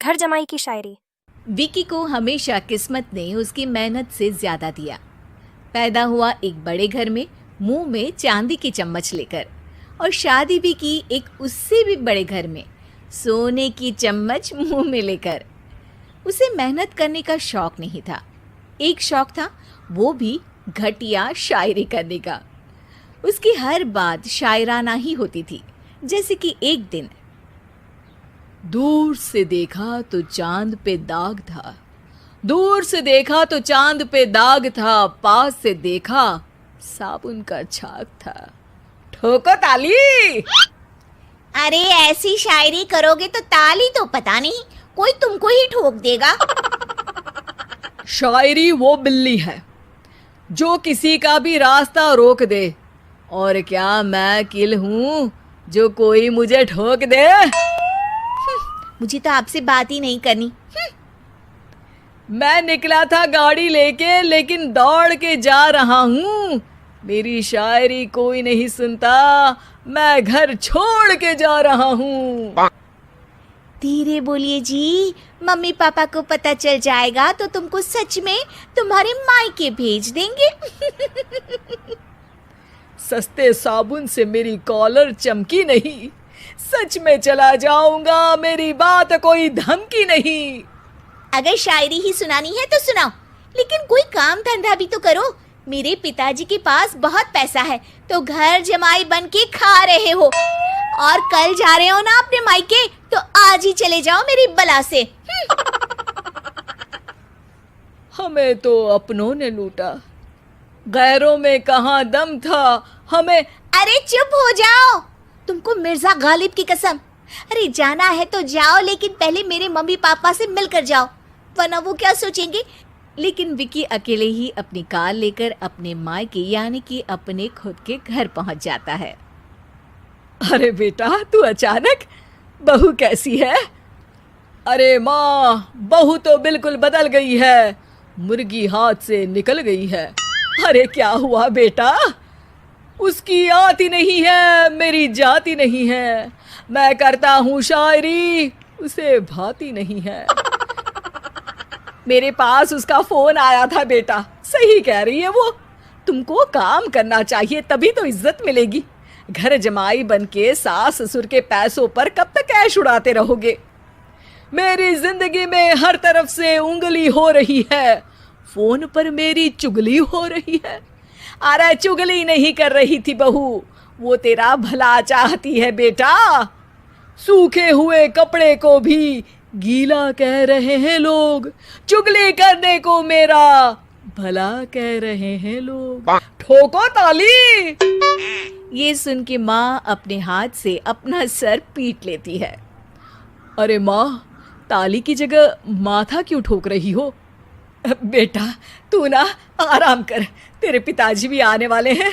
घर जमाई की शायरी। विकी को हमेशा किस्मत ने उसकी मेहनत से ज्यादा दिया। पैदा हुआ एक बड़े घर में, मुंह में चांदी की चम्मच लेकर, और शादी भी की एक उससे भी बड़े घर में, सोने की चम्मच मुंह में लेकर। उसे मेहनत करने का शौक नहीं था। एक शौक था, वो भी घटिया शायरी करने का। उसकी हर बात शायराना ही होती थी। जैसे कि एक दिन, दूर से देखा तो चांद पे दाग था, दूर से देखा तो चांद पे दाग था, पास से देखा साबुन का छाग था। ठोको ताली। अरे ऐसी शायरी करोगे तो ताली तो पता नहीं, कोई तुमको ही ठोक देगा। शायरी वो बिल्ली है जो किसी का भी रास्ता रोक दे, और क्या मैं किल हूं जो कोई मुझे ठोक दे। मुझे तो आपसे बात ही नहीं करनी। मैं निकला था गाड़ी लेके, लेकिन दौड़ के जा रहा हूँ। मेरी शायरी कोई नहीं सुनता, मैं घर छोड़ के जा रहा हूँ। धीरे बोलिए जी, मम्मी पापा को पता चल जाएगा तो तुमको सच में तुम्हारे मायके भेज देंगे। सस्ते साबुन से मेरी कॉलर चमकी नहीं, सच में चला जाऊंगा, मेरी बात कोई धमकी नहीं। अगर शायरी ही सुनानी है तो सुनाओ, लेकिन कोई काम धंधा भी तो करो। मेरे पिताजी के पास बहुत पैसा है तो घर जमाई बन के खा रहे हो, और कल जा रहे हो ना अपने मायके, तो आज ही चले जाओ मेरी बला से। हमें तो अपनों ने लूटा, गैरों में कहाँ दम था हमें। अरे चुप हो जाओ, तुमको मिर्जा गालिब की कसम। अरे जाना है तो जाओ, लेकिन पहले मेरे मम्मी पापा से मिलकर जाओ, वरना वो क्या सोचेंगे। लेकिन विकी अकेले ही अपनी कार लेकर अपने मायके यानी कि अपने खुद के घर पहुंच जाता है। अरे बेटा, तू अचानक, बहू कैसी है? अरे माँ, बहू तो बिल्कुल बदल गई है, मुर्गी हाथ से निकल गई है। अरे क्या हुआ बेटा? उसकी आती नहीं है, मेरी जाती नहीं है। मैं करता हूँ शायरी, उसे भाती नहीं है। मेरे पास उसका फोन आया था बेटा, सही कह रही है वो। तुमको काम करना चाहिए, तभी तो इज्जत मिलेगी। घर जमाई बनके सास ससुर के पैसों पर कब तक ऐश उड़ाते रहोगे? मेरी जिंदगी में हर तरफ से उंगली हो रही है, फोन पर मेरी चुगली हो रही है। अरे चुगली नहीं कर रही थी बहू, वो तेरा भला चाहती है बेटा। सूखे हुए कपड़े को भी गीला कह रहे हैं लोग, चुगली करने को मेरा भला कह रहे हैं लोग। ठोको ताली। ये सुन के माँ अपने हाथ से अपना सर पीट लेती है। अरे माँ, ताली की जगह माथा क्यों ठोक रही हो? बेटा तू ना आराम कर, तेरे पिताजी भी आने वाले हैं,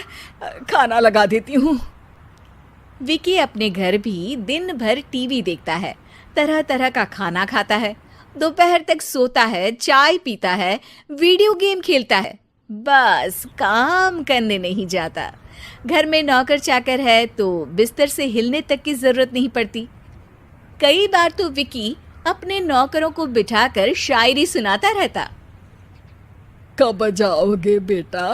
खाना लगा देती हूँ। विकी अपने घर भी दिन भर टीवी देखता है, तरह तरह का खाना खाता है, दोपहर तक सोता है, चाय पीता है, वीडियो गेम खेलता है, बस काम करने नहीं जाता। घर में नौकर चाकर है तो बिस्तर से हिलने तक की जरूरत नहीं पड़ती। कई बार तो विकी अपने नौकरों को बिठाकर शायरी सुनाता रहता। कब जाओगे बेटा?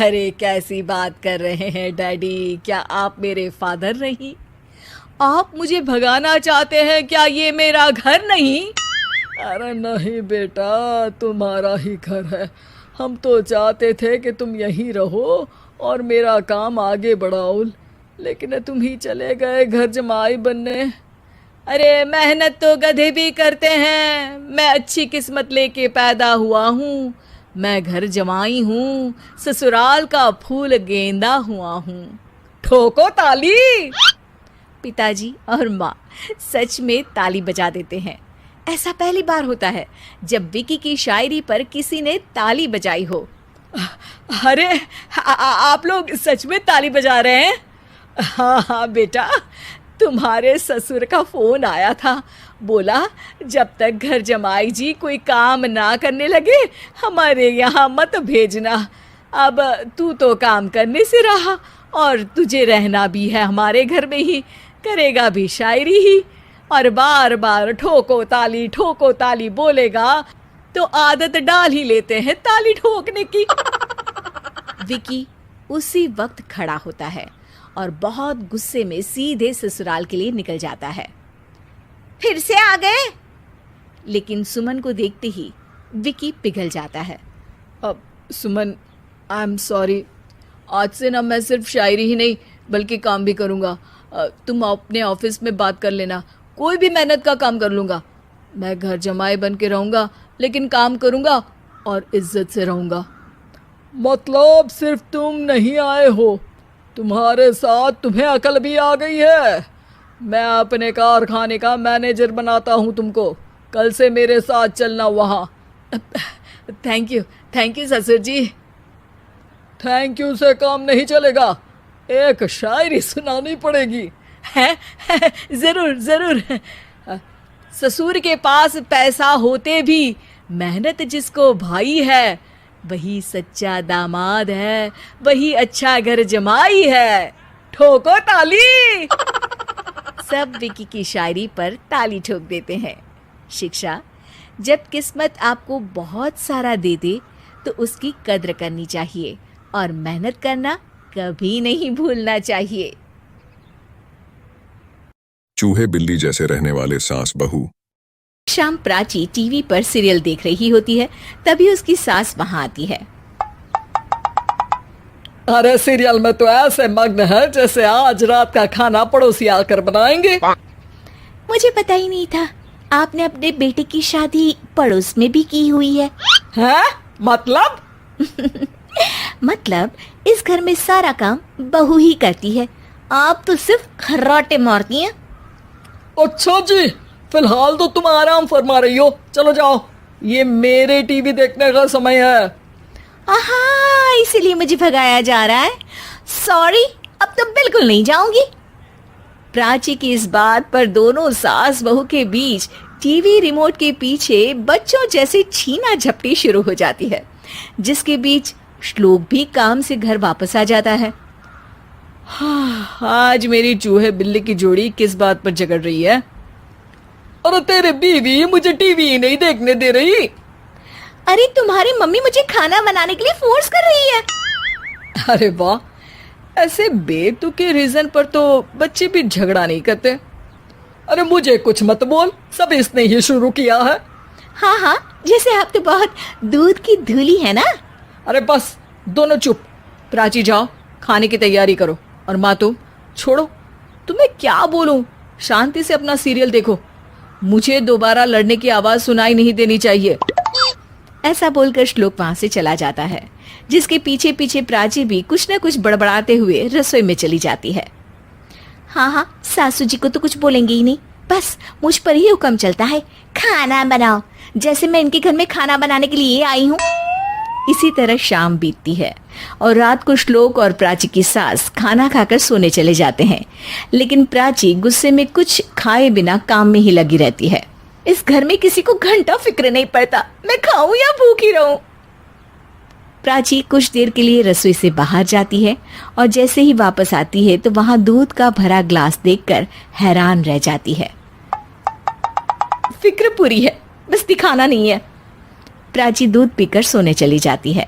अरे कैसी बात कर रहे हैं डैडी, क्या आप मेरे फादर नहीं? आप मुझे भगाना चाहते हैं क्या? ये मेरा घर नहीं। अरे नहीं बेटा, तुम्हारा ही घर है। हम तो चाहते थे कि तुम यहीं रहो और मेरा काम आगे बढ़ाओ, लेकिन तुम ही चले गए घर जमाई बनने। अरे मेहनत तो गधे भी करते हैं, मैं अच्छी किस्मत लेके पैदा हुआ हूँ, मैं घर जमाई हूँ, ससुराल का फूल गेंदा हुआ हूँ। ठोको ताली। पिताजी और माँ सच में ताली बजा देते हैं। ऐसा पहली बार होता है जब विकी की शायरी पर किसी ने ताली बजाई हो। अरे आप लोग सच में ताली बजा रहे हैं? हाँ हाँ बेटा, तुम्हारे ससुर का फोन आया था, बोला जब तक घर जमाई जी कोई काम ना करने लगे हमारे यहाँ मत भेजना। अब तू तो काम करने से रहा और तुझे रहना भी है हमारे घर में ही, करेगा भी शायरी ही। और बार बार ठोको ताली बोलेगा तो आदत डाल ही लेते हैं ताली ठोकने की। विकी उसी वक्त खड़ा होता है और बहुत गुस्से में सीधे ससुराल के लिए निकल जाता है। फिर से आ गए? लेकिन सुमन को देखते ही विकी पिघल जाता है। अब सुमन, आई एम सॉरी, आज से ना मैं सिर्फ शायरी ही नहीं बल्कि काम भी करूँगा। तुम अपने ऑफिस में बात कर लेना, कोई भी मेहनत का काम कर लूँगा। मैं घर जमाई बन के रहूँगा लेकिन काम करूँगा और इज्जत से रहूँगा। मतलब सिर्फ तुम नहीं आए हो, तुम्हारे साथ तुम्हें अकल भी आ गई है। मैं अपने कारखाने का मैनेजर बनाता हूँ तुमको, कल से मेरे साथ चलना वहाँ। थैंक यू ससुर जी। थैंक यू से काम नहीं चलेगा, एक शायरी सुनानी पड़ेगी। है ज़रूर। ससुर के पास पैसा होते भी मेहनत जिसको भाई है, वही सच्चा दामाद है, वही अच्छा घर जमाई है। ठोको ताली। सब विकी की शायरी पर ताली ठोक देते हैं। शिक्षा, जब किस्मत आपको बहुत सारा दे दे तो उसकी कद्र करनी चाहिए और मेहनत करना कभी नहीं भूलना चाहिए। चूहे बिल्ली जैसे रहने वाले सास बहू। शाम प्राची टीवी पर सीरियल देख रही होती है, तभी उसकी सास वहां आती है। अरे सीरियल में तो ऐसे मग्न है जैसे आज रात का खाना पड़ोसी आकर बनाएंगे। मुझे पता ही नहीं था आपने अपने बेटे की शादी पड़ोस में भी की हुई है। हैं? मतलब? मतलब इस घर में सारा काम बहू ही करती है, आप तो सिर्फ खर्राटे मारती हैं। अच्छा जी, फिलहाल तो तुम आराम फरमा रही हो, चलो जाओ, ये मेरे टीवी देखने का समय है। आहा, इसीलिए मुझे भगाया जा रहा है। सॉरी, अब तो बिल्कुल नहीं जाऊंगी। प्राची की इस बात पर दोनों सास बहू के बीच टीवी रिमोट के पीछे बच्चों जैसे छीना झपटी शुरू हो जाती है, जिसके बीच श्लोक भी काम से घर वापस आ जाता है। आज मेरी चूहे बिल्ली की जोड़ी किस बात पर झगड़ रही है? अरे तेरे बीवी मुझे टीवी ही नहीं देखने दे रही। अरे तुम्हारी मम्मी मुझे खाना बनाने के लिए फोर्स कर रही है। अरे वाह, ऐसे बेतुके रीजन पर तो बच्चे भी झगड़ा नहीं करते। अरे मुझे कुछ मत बोल, सब इसने ही शुरू किया है। हाँ, जैसे आप तो बहुत दूध की धूली है ना। अरे बस, दोनों चुप। प्राची जाओ, खाने की तैयारी करो। और माँ तुम छोड़ो, तुम्हें क्या बोलूं, शांति से अपना सीरियल देखो, मुझे दोबारा लड़ने की आवाज सुनाई नहीं देनी चाहिए। ऐसा बोलकर श्लोक वहां से चला जाता है, जिसके पीछे पीछे प्राची भी कुछ न कुछ बड़बड़ाते हुए रसोई में चली जाती है। हाँ, सासू जी को तो कुछ बोलेंगे ही नहीं, बस मुझ पर ही हुक्म चलता है, खाना बनाओ, जैसे मैं इनके घर में खाना बनाने के लिए आई हूँ। इसी तरह शाम बीतती है और रात को श्लोक और प्राची की सास खाना खाकर सोने चले जाते हैं, लेकिन प्राची गुस्से में कुछ खाए बिना काम में ही लगी रहती है। इस घर में किसी को घंटा फिक्र नहीं पड़ता, मैं खाऊं या भूखी रहूं। प्राची कुछ देर के लिए रसोई से बाहर जाती है और जैसे ही वापस आती है तो वहां दूध का भरा ग्लास देखकर हैरान रह जाती है। फिक्र पूरी है, बस दिखाना नहीं है। प्राची दूध पीकर सोने चली जाती है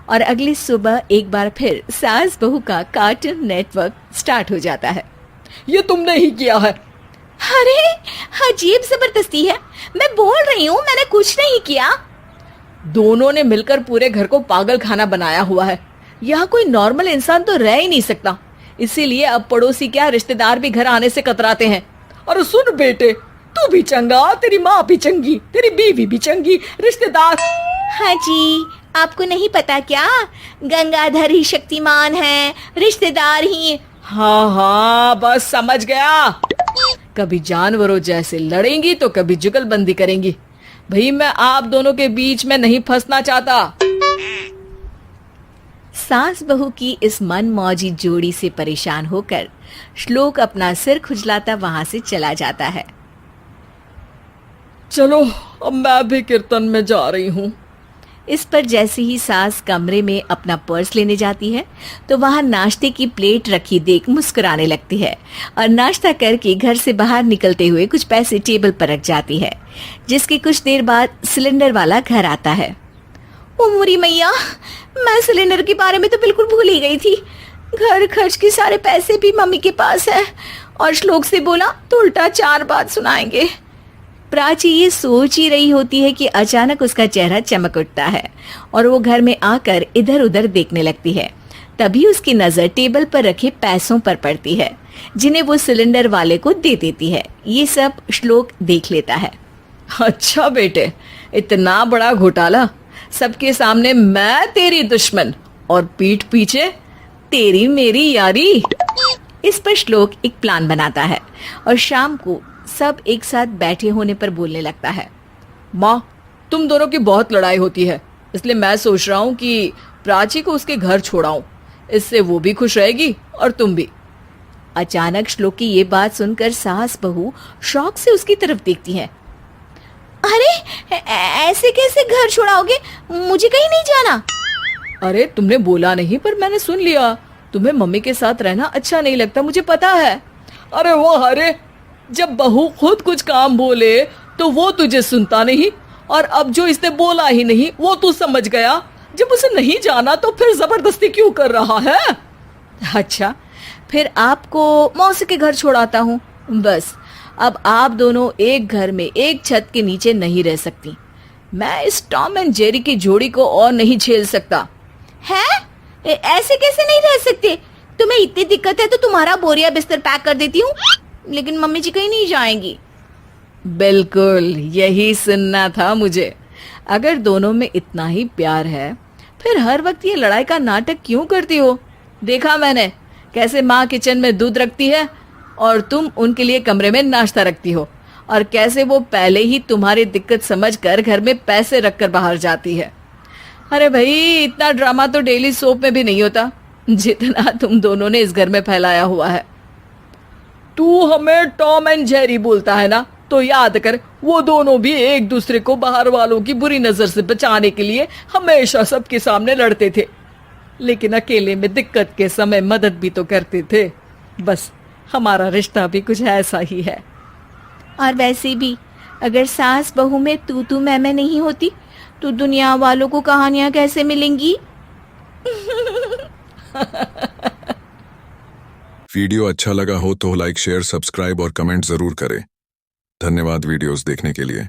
और अगली सुबह एक बार फिर सास बहू का कार्टून नेटवर्क स्टार्ट हो जाता है। ये तुमने ही किया है। अरे अजीब जबरदस्ती है, मैं बोल रही हूँ मैंने कुछ नहीं किया। दोनों ने मिलकर पूरे घर को पागल खाना बनाया हुआ है। यहाँ कोई नॉर्मल इंसान तो रह ही नहीं सकता, इसीलिए अब पड़ोसी क्या रिश्तेदार भी घर आने से कतराते हैं। अरे सुन बेटे, तू भी चंगा, तेरी माँ भी चंगी, तेरी बीवी भी चंगी, रिश्तेदार। हाँ जी, आपको नहीं पता क्या, गंगाधर ही शक्तिमान है, रिश्तेदार ही। हाँ, बस समझ गया। कभी जानवरों जैसे लड़ेंगी तो कभी जुगलबंदी करेंगी। भाई मैं आप दोनों के बीच में नहीं फंसना चाहता। सास बहू की इस मनमौजी जोड़ी से परेशान होकर श्लोक अपना सिर खुजलाता वहां से चला जाता है। चलो अब मैं भी कीर्तन में जा रही हूँ। इस पर जैसे ही सास कमरे में अपना पर्स लेने जाती है तो वहां नाश्ते की प्लेट रखी देख मुस्कुराने लगती है और नाश्ता करके घर से बाहर निकलते हुए कुछ पैसे टेबल पर रख जाती है, जिसके कुछ देर बाद सिलेंडर वाला घर आता है। ओ मुरी मैया, मैं सिलेंडर के बारे में तो बिल्कुल भूल ही गई थी। घर खर्च के सारे पैसे भी मम्मी के पास है और श्लोक से बोला तो उल्टा 4 बात सुनाएंगे। प्राची ये सोच ही रही होती है कि अचानक उसका चेहरा चमक उठता है और वो घर में आकर इधर उधर देखने लगती है। तभी उसकी नजर टेबल पर रखे पैसों पर पड़ती है, जिन्हें वो सिलेंडर वाले को दे देती है। ये सब श्लोक देख लेता है। अच्छा बेटे, इतना बड़ा घोटाला, सबके सामने मैं तेरी दुश्मन और पीठ पीछे तेरी मेरी यारी। इस पर श्लोक एक प्लान बनाता है और शाम को सब एक साथ बैठे होने पर बोलने लगता है। माँ, तुम दोनों की बहुत लड़ाई होती है, इसलिए मैं सोच रहा हूँ कि प्राची को उसके घर छोड़ाऊं। इससे वो भी खुश रहेगी और तुम भी। अचानक श्लोक की ये बात सुनकर सास बहू शौक से उसकी तरफ देखती हैं। अरे ऐसे कैसे घर छोड़ाओगे? मुझे कहीं नहीं जाना। अरे तुमने बोला नहीं पर मैंने सुन लिया। तुम्हें मम्मी के साथ रहना अच्छा नहीं लगता, मुझे पता है। अरे वो अरे, जब बहू खुद कुछ काम बोले तो वो तुझे सुनता नहीं, और अब जो इसने बोला ही नहीं वो तू समझ गया। जब उसे नहीं जाना तो फिर जबरदस्ती क्यों कर रहा है? अच्छा, फिर आपको मौसी के घर छोड़ाता हूँ। बस अब आप दोनों एक घर में एक छत के नीचे नहीं रह सकती। मैं इस टॉम एंड जेरी की जोड़ी को और नहीं झेल सकता। है? ऐसे कैसे नहीं रह सकते? तुम्हें इतनी दिक्कत है तो तुम्हारा बोरिया बिस्तर पैक कर देती हूँ, लेकिन मम्मी जी कहीं नहीं जाएंगी। बिल्कुल यही सुनना था मुझे। अगर दोनों में इतना ही प्यार है फिर हर वक्त ये लड़ाई का नाटक क्यों करती हो? देखा मैंने कैसे माँ किचन में दूध रखती है और तुम उनके लिए कमरे में नाश्ता रखती हो, और कैसे वो पहले ही तुम्हारी दिक्कत समझकर घर में पैसे रखकर बाहर जाती है। अरे भाई, इतना ड्रामा तो डेली सोप में भी नहीं होता जितना तुम दोनों ने इस घर में फैलाया हुआ है। तू हमें टॉम एंड जेरी बोलता है ना, तो याद कर वो दोनों भी एक दूसरे को बाहर वालों की बुरी नजर से बचाने के लिए हमेशा सबके सामने लड़ते थे, लेकिन अकेले में दिक्कत के समय मदद भी तो करते थे। बस हमारा रिश्ता भी कुछ ऐसा ही है। और वैसे भी अगर सास बहू में तू मैं नहीं होती तो दुनिया वालों को कहानियां कैसे मिलेंगी? वीडियो अच्छा लगा हो तो लाइक, शेयर, सब्सक्राइब और कमेंट जरूर करें। धन्यवाद वीडियोस देखने के लिए।